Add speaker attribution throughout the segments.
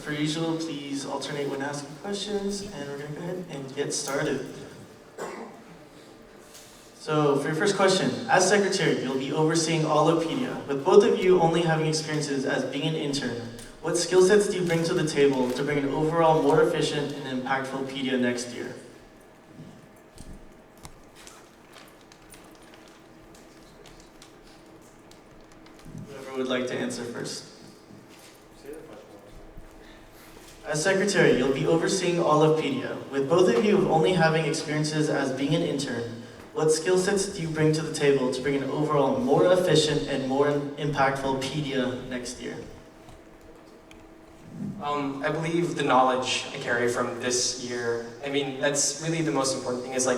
Speaker 1: per usual, please alternate when asking questions, and we're going to go ahead and get started. So, for your first question, as secretary, you'll be overseeing all of PEDIA. With both of you only having experiences as being an intern, what skill sets do you bring to the table to bring an overall more efficient and impactful PEDIA next year? Whoever would like to answer first. As secretary, you'll be overseeing all of PEDIA. With both of you only having experiences as being an intern, what skill sets do you bring to the table to bring an overall more efficient and more impactful PEDIA next year?
Speaker 2: I believe the knowledge I carry from this year, that's really the most important thing, is I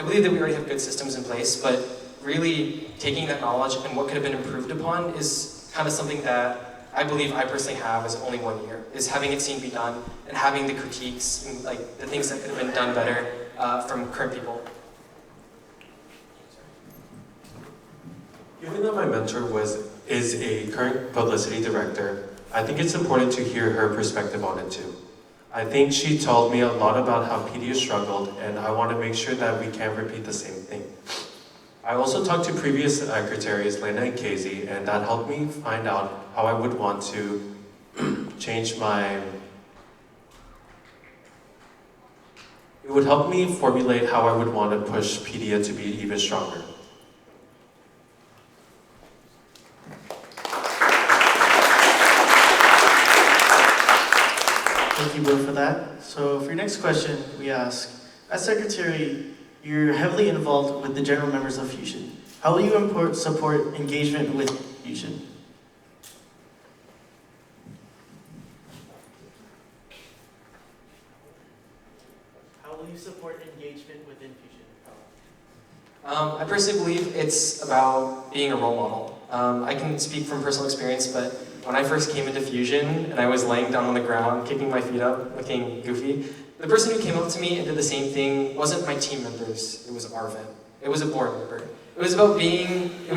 Speaker 2: believe that we already have good systems in place, but really taking that knowledge and what could have been improved upon is kind of something that I believe I personally have as only 1 year, is having it seen be done and having the critiques and the things that could have been done better from current people.
Speaker 3: Given that my mentor is a current publicity director, I think it's important to hear her perspective on it too. I think she told me a lot about how PEDIA struggled, and I want to make sure that we can't repeat the same thing. I also talked to previous secretaries, Lena and Casey, and that helped me find out how I would want to change my... It would help me formulate how I would want to push PEDIA to be even stronger.
Speaker 1: Thank you both for that. So for your next question, we ask, as secretary, you're heavily involved with the general members of Fusion. How will you support engagement with Fusion? How will you support engagement within Fusion?
Speaker 2: I personally believe it's about being a role model. I can speak from personal experience, but when I first came into Fusion and I was laying down on the ground, kicking my feet up, looking goofy, the person who came up to me and did the same thing wasn't my team members, it was Arvin. It was a board member. It was about it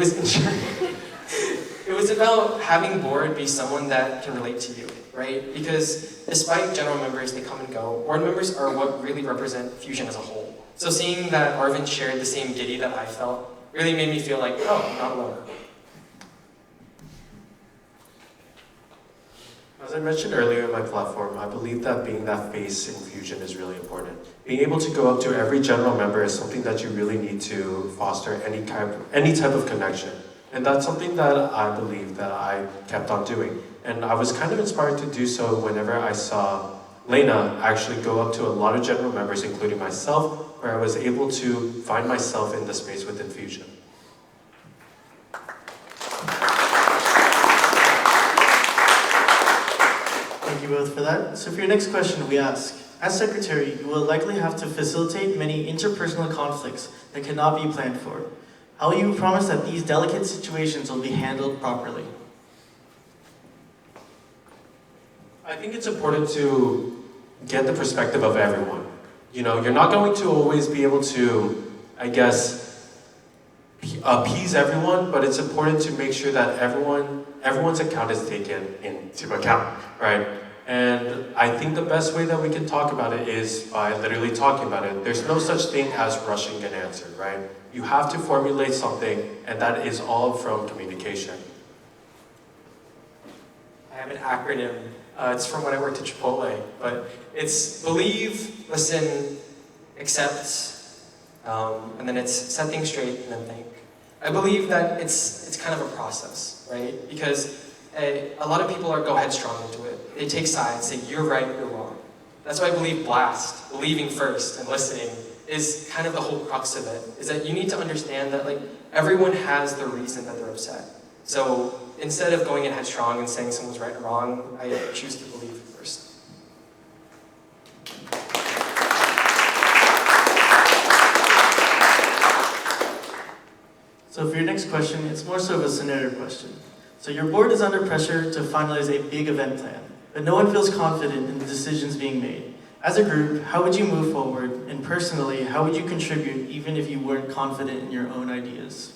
Speaker 2: was about having board be someone that can relate to you, right? Because despite general members, they come and go, board members are what really represent Fusion as a whole. So seeing that Arvin shared the same giddy that I felt really made me feel like, oh, I'm not alone.
Speaker 3: As I mentioned earlier in my platform, I believe that being that face in Fusion is really important. Being able to go up to every general member is something that you really need to foster any type of connection. And that's something that I believe that I kept on doing. And I was kind of inspired to do so whenever I saw Lena actually go up to a lot of general members, including myself, where I was able to find myself in the space within Fusion.
Speaker 1: Thank you both for that. So for your next question, we ask, as secretary, you will likely have to facilitate many interpersonal conflicts that cannot be planned for. How will you promise that these delicate situations will be handled properly?
Speaker 3: I think it's important to get the perspective of everyone. You know, you're not going to always be able to, I guess, appease everyone, but it's important to make sure that everyone's account is taken into account, right? And I think the best way that we can talk about it is by literally talking about it. There's no such thing as rushing an answer, right? You have to formulate something, and that is all from communication.
Speaker 2: I have an acronym. It's from when I worked at Chipotle, but it's believe, listen, accept, and then it's set things straight and then think. I believe that it's kind of a process, right? Because a lot of people go headstrong into it. They take sides, say you're right, you're wrong. That's why I believe blast, believing first and listening, is kind of the whole crux of it. Is that you need to understand that everyone has the reason that they're upset. So instead of going in headstrong and saying someone's right or wrong, I choose to believe first.
Speaker 1: So for your next question, it's more so of a scenario question. So your board is under pressure to finalize a big event plan, but no one feels confident in the decisions being made. As a group, how would you move forward? And personally, how would you contribute even if you weren't confident in your own ideas?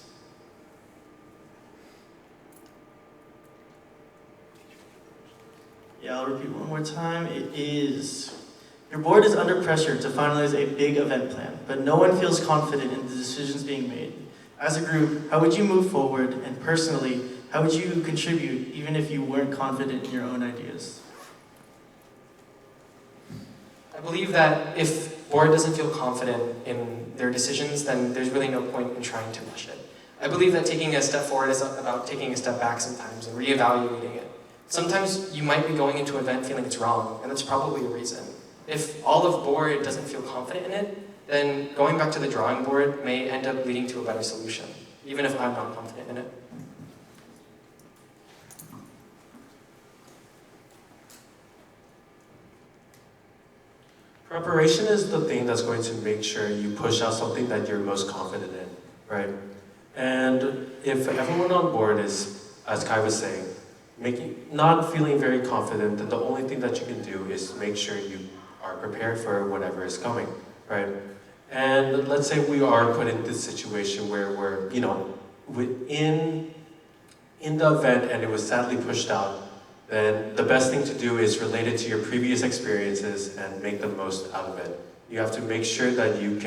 Speaker 1: Yeah, I'll repeat one more time. It is, your board is under pressure to finalize a big event plan, but no one feels confident in the decisions being made. As a group, how would you move forward? And personally, how would you contribute even if you weren't confident in your own ideas?
Speaker 2: I believe that if board doesn't feel confident in their decisions, then there's really no point in trying to rush it. I believe that taking a step forward is about taking a step back sometimes and reevaluating it. Sometimes you might be going into an event feeling it's wrong, and that's probably a reason. If all of board doesn't feel confident in it, then going back to the drawing board may end up leading to a better solution, even if I'm not confident in it.
Speaker 3: Preparation is the thing that's going to make sure you push out something that you're most confident in, right? And if everyone on board is, as Kai was saying, not feeling very confident, then the only thing that you can do is make sure you are prepared for whatever is coming, right? And let's say we are put in this situation where we're, in the event and it was sadly pushed out, then the best thing to do is relate it to your previous experiences and make the most out of it. You have to make sure that you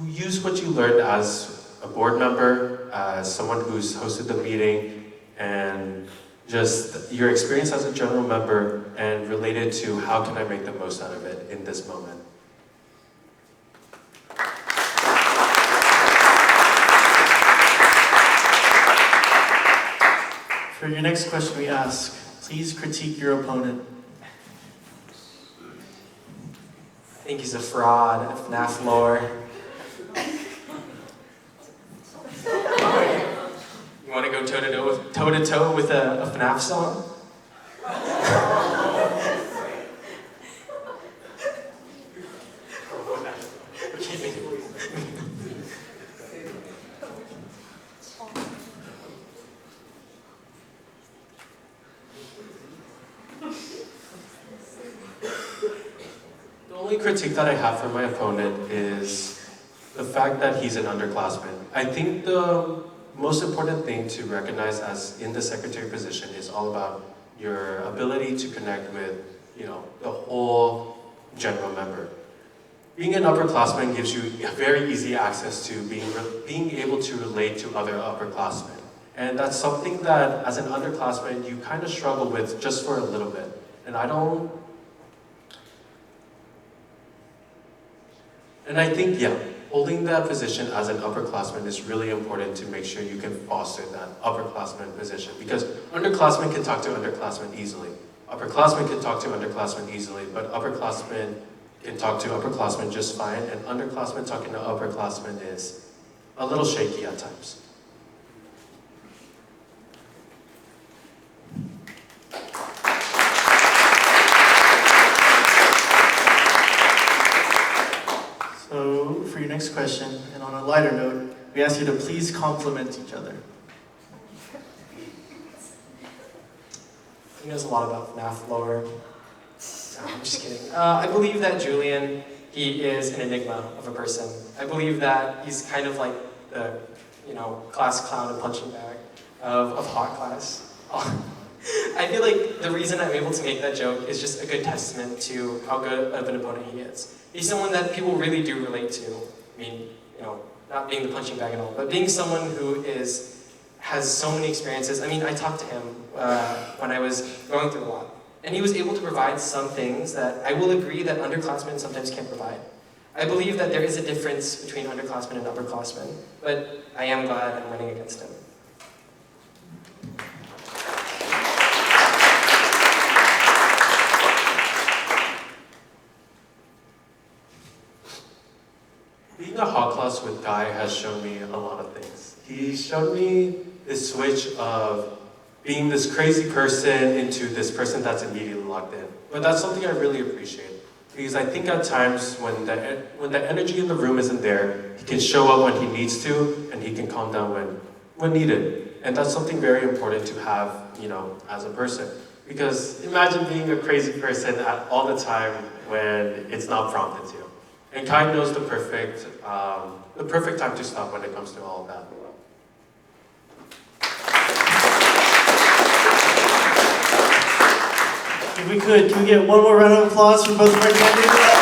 Speaker 3: use what you learned as a board member, as someone who's hosted the meeting, and just your experience as a general member, and relate it to how can I make the most out of it in this moment.
Speaker 1: For your next question we ask, please critique your opponent.
Speaker 2: I think he's a fraud, a FNAF lore. You want to go toe-to-toe with a FNAF song?
Speaker 3: The only critique that I have for my opponent is the fact that he's an underclassman. I think the most important thing to recognize as in the secretary position is all about your ability to connect with, the whole general member. Being an upperclassman gives you very easy access to being able to relate to other upperclassmen. And that's something that as an underclassman you kind of struggle with just for a little bit. And I think, holding that position as an upperclassman is really important to make sure you can foster that upperclassman position. Because underclassmen can talk to underclassmen easily. Upperclassmen can talk to underclassmen easily, but upperclassmen can talk to upperclassmen just fine, and underclassmen talking to upperclassmen is a little shaky at times.
Speaker 1: So for your next question, and on a lighter note, we ask you to please compliment each other.
Speaker 2: He knows a lot about FNAF lore. No, I'm just kidding. I believe that Julian, he is an enigma of a person. I believe that he's kind of like the, class clown and punching bag of hot class. I feel like the reason I'm able to make that joke is just a good testament to how good of an opponent he is. He's someone that people really do relate to. I mean, not being the punching bag and all, but being someone who has so many experiences. I mean, I talked to him when I was going through a lot, and he was able to provide some things that I will agree that underclassmen sometimes can't provide. I believe that there is a difference between underclassmen and upperclassmen, but I am glad I'm running against him.
Speaker 3: Being a hot class with Guy has shown me a lot of things. He showed me this switch of being this crazy person into this person that's immediately locked in. But that's something I really appreciate. Because I think at times when the energy in the room isn't there, he can show up when he needs to, and he can calm down when needed. And that's something very important to have, as a person. Because imagine being a crazy person all the time when it's not prompted to. And Kai knows the perfect time to stop when it comes to all of that.
Speaker 1: If we could, can we get one more round of applause for both of our candidates?